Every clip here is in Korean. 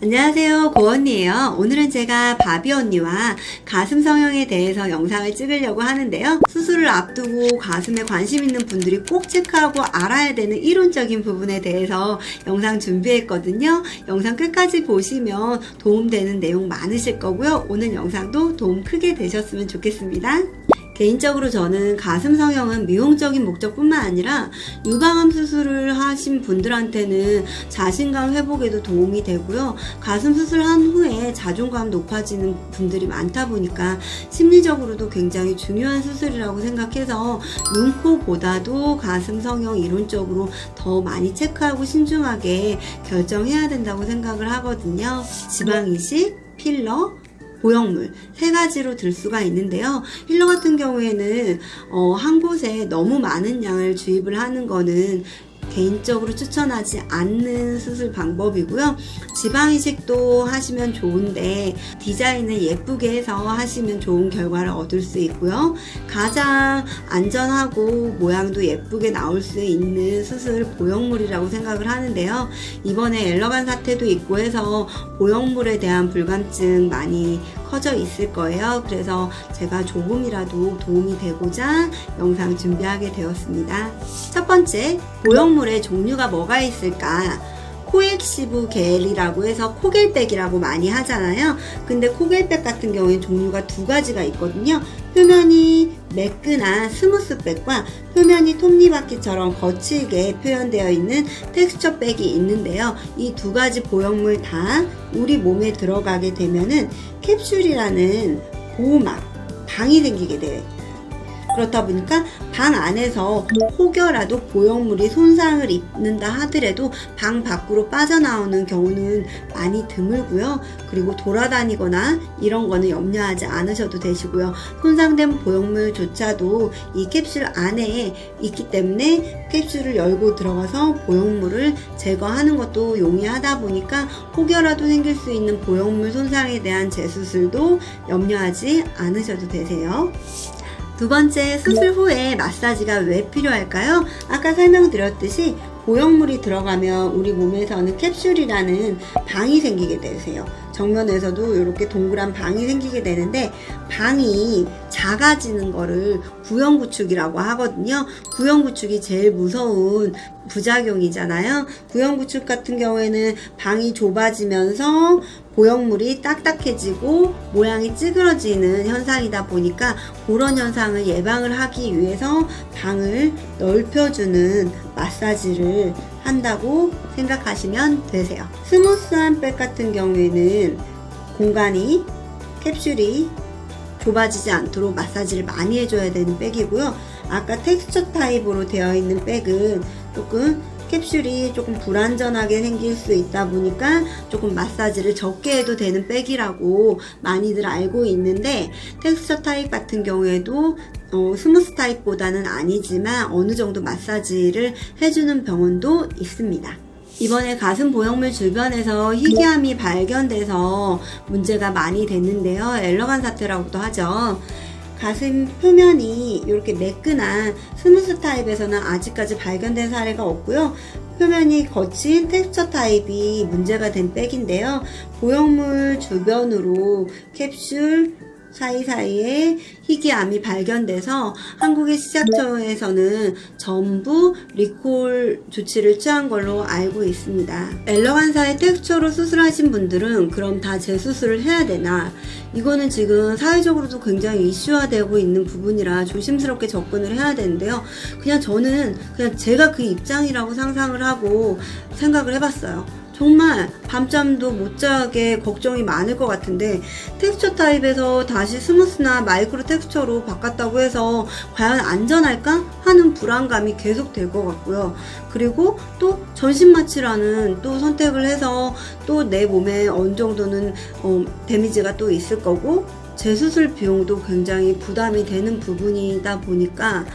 안녕하세요, 고언니예요. 오늘은 제가 바비 언니와 가슴 성형에 대해서 영상을 찍으려고 하는데요. 수술을 앞두고 가슴에 관심 있는 분들이 꼭 체크하고 알아야 되는 이론적인 부분에 대해서 영상 준비했거든요. 영상 끝까지 보시면 도움되는 내용 많으실 거고요. 오늘 영상도 도움 크게 되셨으면 좋겠습니다. 개인적으로 저는 가슴 성형은 미용적인 목적뿐만 아니라 유방암 수술을 하신 분들한테는 자신감 회복에도 도움이 되고요. 가슴 수술한 후에 자존감 높아지는 분들이 많다 보니까 심리적으로도 굉장히 중요한 수술이라고 생각해서 눈, 코보다도 가슴 성형 이론적으로 더 많이 체크하고 신중하게 결정해야 된다고 생각을 하거든요. 지방 이식, 필러, 보형물 세 가지로 들 수가 있는데요. 필러 같은 경우에는 한 곳에 너무 많은 양을 주입을 하는 거는 개인적으로 추천하지 않는 수술 방법이고요. 지방이식도 하시면 좋은데 디자인을 예쁘게 해서 하시면 좋은 결과를 얻을 수 있고요. 가장 안전하고 모양도 예쁘게 나올 수 있는 수술 보형물이라고 생각을 하는데요. 이번에 엘러간 사태도 있고 해서 보형물에 대한 불감증 많이 커져 있을 거예요. 그래서 제가 조금이라도 도움이 되고자 영상 준비하게 되었습니다. 첫 번째, 보형물의 종류가 뭐가 있을까? 코엑시브 겔이라고 해서 코겔백이라고 많이 하잖아요. 근데 코겔백 같은 경우에는 종류가 두 가지가 있거든요. 표면이 매끈한 스무스백과 표면이 톱니바퀴처럼 거칠게 표현되어 있는 텍스처백이 있는데요. 이 두 가지 보형물 다 우리 몸에 들어가게 되면은 캡슐이라는 보호막, 방이 생기게 돼요. 그렇다 보니까 방 안에서 혹여라도 보형물이 손상을 입는다 하더라도 방 밖으로 빠져나오는 경우는 많이 드물고요. 그리고 돌아다니거나 이런 거는 염려하지 않으셔도 되시고요. 손상된 보형물조차도 이 캡슐 안에 있기 때문에 캡슐을 열고 들어가서 보형물을 제거하는 것도 용이하다 보니까 혹여라도 생길 수 있는 보형물 손상에 대한 재수술도 염려하지 않으셔도 되세요. 두 번째, 수술 후에 마사지가 왜 필요할까요? 아까 설명드렸듯이 보형물이 들어가면 우리 몸에서는 캡슐이라는 방이 생기게 되세요. 정면에서도 이렇게 동그란 방이 생기게 되는데 방이 작아지는 거를 구형구축이라고 하거든요. 구형구축이 제일 무서운 부작용이잖아요. 구형구축 같은 경우에는 방이 좁아지면서 보형물이 딱딱해지고 모양이 찌그러지는 현상이다 보니까 그런 현상을 예방을 하기 위해서 방을 넓혀주는 마사지를 한다고 생각하시면 되세요. 스무스한 백 같은 경우에는 공간이 캡슐이 좁아지지 않도록 마사지를 많이 해줘야 되는 백이고요. 아까 텍스처 타입으로 되어 있는 백은 조금 캡슐이 조금 불안전하게 생길 수 있다 보니까 조금 마사지를 적게 해도 되는 백이라고 많이들 알고 있는데, 텍스처 타입 같은 경우에도 스무스 타입보다는 아니지만 어느 정도 마사지를 해주는 병원도 있습니다. 이번에 가슴 보형물 주변에서 희귀암이 발견돼서 문제가 많이 됐는데요. 엘러간 사태라고도 하죠. 가슴 표면이 이렇게 매끈한 스무스 타입에서는 아직까지 발견된 사례가 없고요. 표면이 거친 텍스처 타입이 문제가 된 백인데요. 보형물 주변으로 캡슐 사이사이에 희귀암이 발견돼서 한국의 식약처에서는 전부 리콜 조치를 취한 걸로 알고 있습니다. 엘러간사의 텍스처로 수술하신 분들은 그럼 다 재수술을 해야 되나? 이거는 지금 사회적으로도 굉장히 이슈화되고 있는 부분이라 조심스럽게 접근을 해야 되는데요. 저는 제가 그 입장이라고 상상을 하고 생각을 해봤어요. 정말 밤잠도 못 자게 걱정이 많을 것 같은데 텍스처 타입에서 다시 스무스나 마이크로 텍스처로 바꿨다고 해서 과연 안전할까 하는 불안감이 계속 될 것 같고요. 그리고 또 전신 마취라는 또 선택을 해서 또 내 몸에 어느 정도는 데미지가 또 있을 거고, 재수술 비용도 굉장히 부담이 되는 부분이다 보니까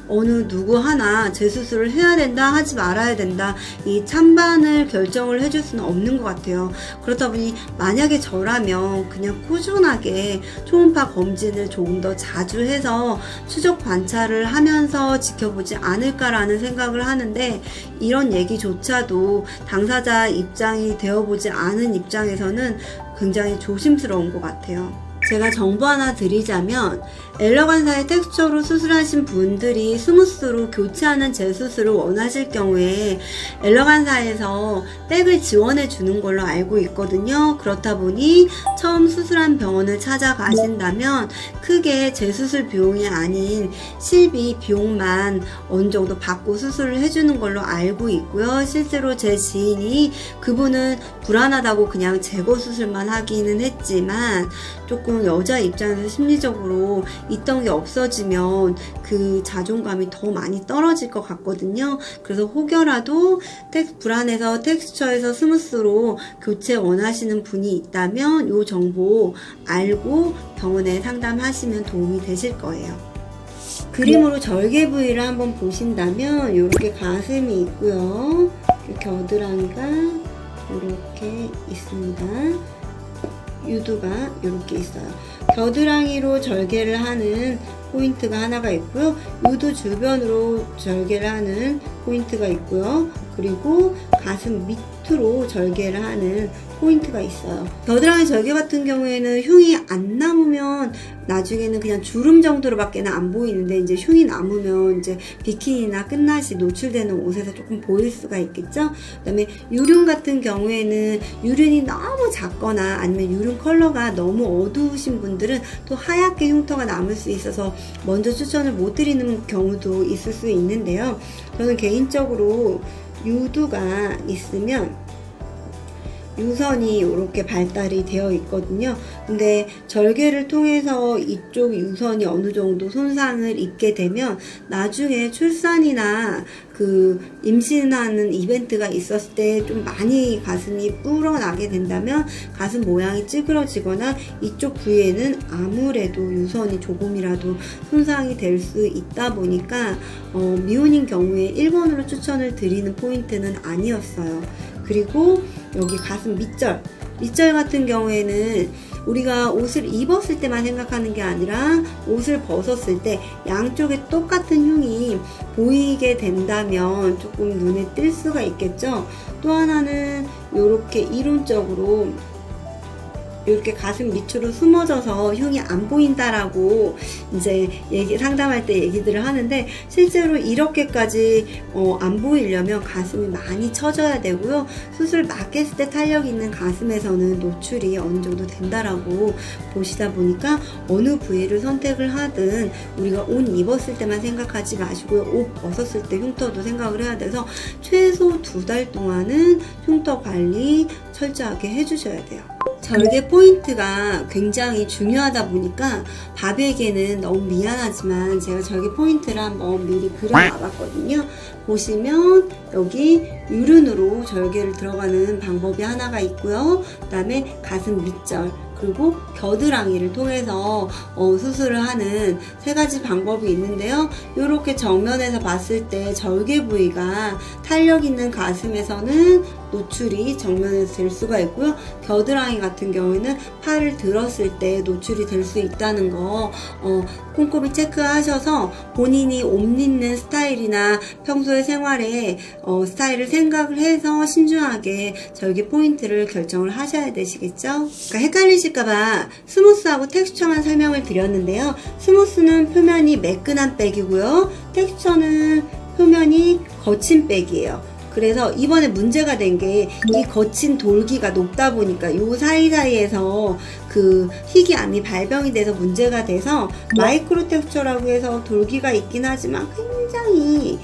어느 누구 하나 재수술을 해야 된다 하지 말아야 된다 이 찬반을 결정을 해줄 수는 없는 것 같아요. 그렇다 보니 만약에 저라면 그냥 꾸준하게 초음파 검진을 조금 더 자주 해서 추적 관찰을 하면서 지켜보지 않을까라는 생각을 하는데, 이런 얘기조차도 당사자 입장이 되어보지 않은 입장에서는 굉장히 조심스러운 것 같아요. 제가 정보 하나 드리자면, 엘러관사의 텍스처로 수술하신 분들이 스무스로 교체하는 재수술을 원하실 경우에 엘러관사에서 백을 지원해 주는 걸로 알고 있거든요. 그렇다 보니 처음 수술한 병원을 찾아가신다면 크게 재수술 비용이 아닌 실비 비용만 어느 정도 받고 수술을 해주는 걸로 알고 있고요. 실제로 제 지인이 그분은 불안하다고 그냥 제거 수술만 하기는 했지만 조금 여자 입장에서 심리적으로 있던 게 없어지면 그 자존감이 더 많이 떨어질 것 같거든요. 그래서 혹여라도 불안해서 텍스처에서 스무스로 교체 원하시는 분이 있다면 이 정보 알고 병원에 상담하시면 도움이 되실 거예요. 그림으로 절개 부위를 한번 보신다면 이렇게 가슴이 있고요. 겨드랑이가 이렇게 있습니다. 유두가 이렇게 있어요. 겨드랑이로 절개를 하는 포인트가 하나가 있고요. 유두 주변으로 절개를 하는 포인트가 있고요. 그리고 가슴 밑으로 절개를 하는 포인트가 있어요. 겨드랑이 절개 같은 경우에는 흉이 안 남으면 나중에는 그냥 주름 정도로밖에 안 보이는데, 이제 흉이 남으면 이제 비키니나 끝나시 노출되는 옷에서 조금 보일 수가 있겠죠. 그 다음에 유륜 같은 경우에는 유륜이 너무 작거나 아니면 유륜 컬러가 너무 어두우신 분들은 또 하얗게 흉터가 남을 수 있어서 먼저 추천을 못 드리는 경우도 있을 수 있는데요. 저는 개인적으로 유두가 있으면 유선이 이렇게 발달이 되어 있거든요. 근데 절개를 통해서 이쪽 유선이 어느 정도 손상을 입게 되면 나중에 출산이나 그 임신하는 이벤트가 있었을 때 좀 많이 가슴이 불어나게 된다면 가슴 모양이 찌그러지거나 이쪽 부위에는 아무래도 유선이 조금이라도 손상이 될 수 있다 보니까 미혼인 경우에 1번으로 추천을 드리는 포인트는 아니었어요. 그리고 여기 가슴 밑절 같은 경우에는 우리가 옷을 입었을 때만 생각하는 게 아니라 옷을 벗었을 때 양쪽에 똑같은 흉이 보이게 된다면 조금 눈에 띌 수가 있겠죠. 또 하나는 이렇게 이론적으로 이렇게 가슴 밑으로 숨어져서 흉이 안 보인다라고 이제 상담할 때 얘기들을 하는데, 실제로 이렇게까지 안 보이려면 가슴이 많이 처져야 되고요. 수술 막 했을 때 탄력 있는 가슴에서는 노출이 어느 정도 된다라고 보시다 보니까 어느 부위를 선택을 하든 우리가 옷 입었을 때만 생각하지 마시고요. 옷 벗었을 때 흉터도 생각을 해야 돼서 최소 2달 동안은 흉터 관리 철저하게 해주셔야 돼요. 절개 포인트가 굉장히 중요하다 보니까 바비에게는 너무 미안하지만 제가 절개 포인트를 한번 미리 그려놔 봤거든요. 보시면 여기 유륜으로 절개를 들어가는 방법이 하나가 있고요. 그 다음에 가슴 밑절, 그리고 겨드랑이를 통해서 수술을 하는 3가지 방법이 있는데요. 이렇게 정면에서 봤을 때 절개 부위가 탄력 있는 가슴에서는 노출이 정면에서 될 수가 있고요. 겨드랑이 같은 경우에는 팔을 들었을 때 노출이 될 수 있다는 거 꼼꼼히 체크하셔서 본인이 옷 입는 스타일이나 평소의 생활에 스타일을 생각을 해서 신중하게 절개 포인트를 결정을 하셔야 되시겠죠. 그러니까 헷갈리실까봐 스무스하고 텍스처만 설명을 드렸는데요. 스무스는 표면이 매끈한 백이고요. 텍스처는 표면이 거친 백이에요. 그래서 이번에 문제가 된 게 이 거친 돌기가 높다 보니까 요 사이사이에서 그 희귀암이 발병이 돼서 문제가 돼서 마이크로 텍스처라고 해서 돌기가 있긴 하지만 굉장히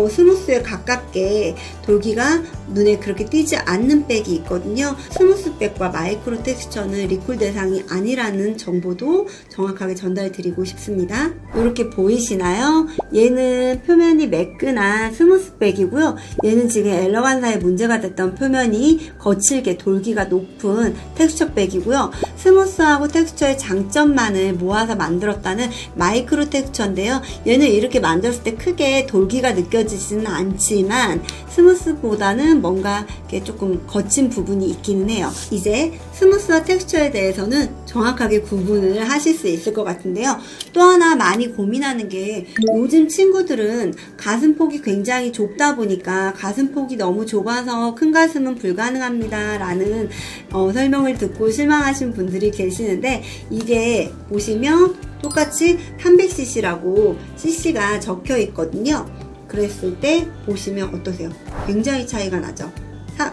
스무스에 가깝게 돌기가 눈에 그렇게 띄지 않는 백이 있거든요. 스무스 백과 마이크로 텍스처는 리콜 대상이 아니라는 정보도 정확하게 전달 드리고 싶습니다. 이렇게 보이시나요? 얘는 표면이 매끈한 스무스 백이고요. 얘는 지금 엘러간사에 문제가 됐던 표면이 거칠게 돌기가 높은 텍스처 백이고요. 스무스하고 텍스처의 장점만을 모아서 만들었다는 마이크로 텍스처인데요. 얘는 이렇게 만졌을 때 크게 돌기가 느껴지지는 않지만 스무스보다는 뭔가 이렇게 조금 거친 부분이 있기는 해요. 이제 스무스와 텍스처에 대해서는 정확하게 구분을 하실 수 있을 것 같은데요. 또 하나 많이 고민하는 게 요즘 친구들은 가슴폭이 굉장히 좁다 보니까 가슴폭이 너무 좁아서 큰 가슴은 불가능합니다 라는 설명을 듣고 실망하신 분들이 계시는데, 이게 보시면 똑같이 300cc라고 cc가 적혀 있거든요. 그랬을 때 보시면 어떠세요? 굉장히 차이가 나죠.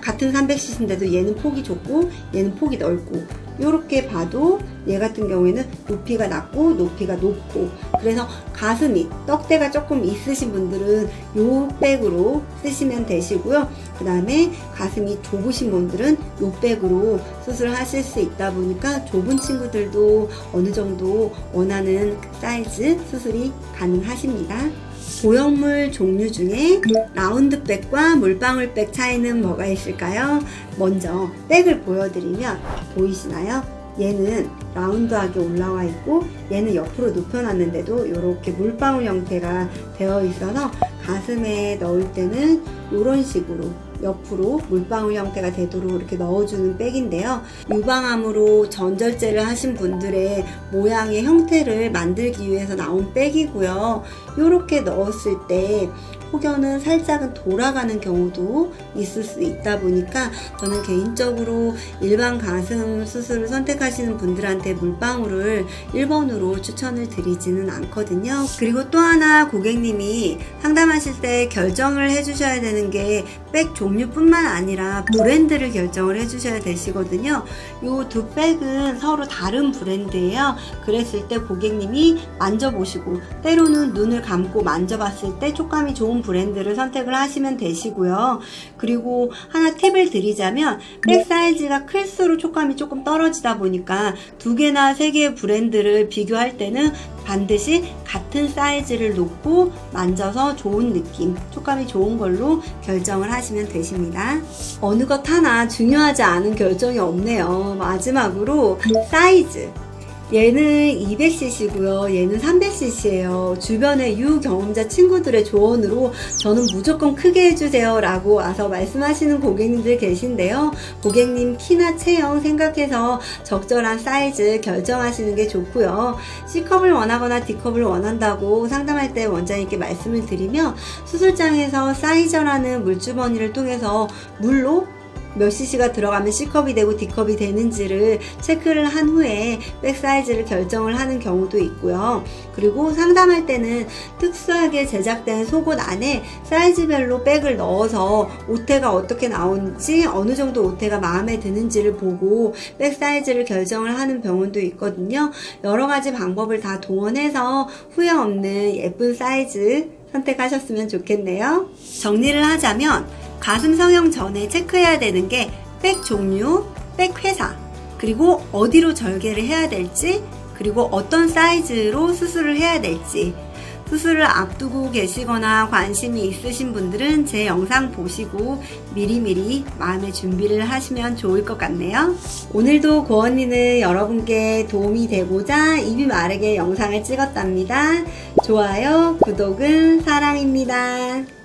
같은 300cc인데도 얘는 폭이 좁고 얘는 폭이 넓고, 이렇게 봐도 얘 같은 경우에는 높이가 낮고 높이가 높고, 그래서 가슴이 떡대가 조금 있으신 분들은 요 백으로 쓰시면 되시고요. 그 다음에 가슴이 좁으신 분들은 요 백으로 수술하실 수 있다 보니까 좁은 친구들도 어느 정도 원하는 사이즈 수술이 가능하십니다. 보형물 종류 중에 라운드백과 물방울백 차이는 뭐가 있을까요? 먼저 백을 보여드리면 보이시나요? 얘는 라운드하게 올라와 있고 얘는 옆으로 눕혀놨는데도 이렇게 물방울 형태가 되어 있어서 가슴에 넣을 때는 이런 식으로 옆으로 물방울 형태가 되도록 이렇게 넣어주는 백인데요. 유방암으로 전절제를 하신 분들의 모양의 형태를 만들기 위해서 나온 백이고요. 이렇게 넣었을 때 혹여는 살짝은 돌아가는 경우도 있을 수 있다 보니까 저는 개인적으로 일반 가슴 수술을 선택하시는 분들한테 물방울을 1번으로 추천을 드리지는 않거든요. 그리고 또 하나 고객님이 상담하실 때 결정을 해주셔야 되는 게 백 종류뿐만 아니라 브랜드를 결정을 해주셔야 되시거든요. 이 두 백은 서로 다른 브랜드예요. 그랬을 때 고객님이 만져보시고 때로는 눈을 감고 만져봤을 때 촉감이 좋은 브랜드를 선택을 하시면 되시고요. 그리고 하나 팁을 드리자면 백 사이즈가 클수록 촉감이 조금 떨어지다 보니까 두 개나 세 개의 브랜드를 비교할 때는 반드시 같은 사이즈를 놓고 만져서 좋은 느낌, 촉감이 좋은 걸로 결정을 하시면 되십니다. 어느 것 하나 중요하지 않은 결정이 없네요. 마지막으로 사이즈. 얘는 200cc고요. 얘는 300cc예요. 주변의 유경험자 친구들의 조언으로 저는 무조건 크게 해주세요 라고 와서 말씀하시는 고객님들 계신데요. 고객님 키나 체형 생각해서 적절한 사이즈 결정하시는 게 좋고요. C컵을 원하거나 D컵을 원한다고 상담할 때 원장님께 말씀을 드리면 수술장에서 사이저라는 물주머니를 통해서 물로 몇 cc가 들어가면 C컵이 되고 D컵이 되는지를 체크를 한 후에 백 사이즈를 결정을 하는 경우도 있고요. 그리고 상담할 때는 특수하게 제작된 속옷 안에 사이즈별로 백을 넣어서 오태가 어떻게 나오는지, 어느 정도 오태가 마음에 드는지를 보고 백 사이즈를 결정을 하는 병원도 있거든요. 여러 가지 방법을 다 동원해서 후회 없는 예쁜 사이즈 선택하셨으면 좋겠네요. 정리를 하자면 가슴 성형 전에 체크해야 되는 게 백 종류, 백 회사, 그리고 어디로 절개를 해야 될지, 그리고 어떤 사이즈로 수술을 해야 될지. 수술을 앞두고 계시거나 관심이 있으신 분들은 제 영상 보시고 미리미리 마음의 준비를 하시면 좋을 것 같네요. 오늘도 고언니는 여러분께 도움이 되고자 입이 마르게 영상을 찍었답니다. 좋아요, 구독은 사랑입니다.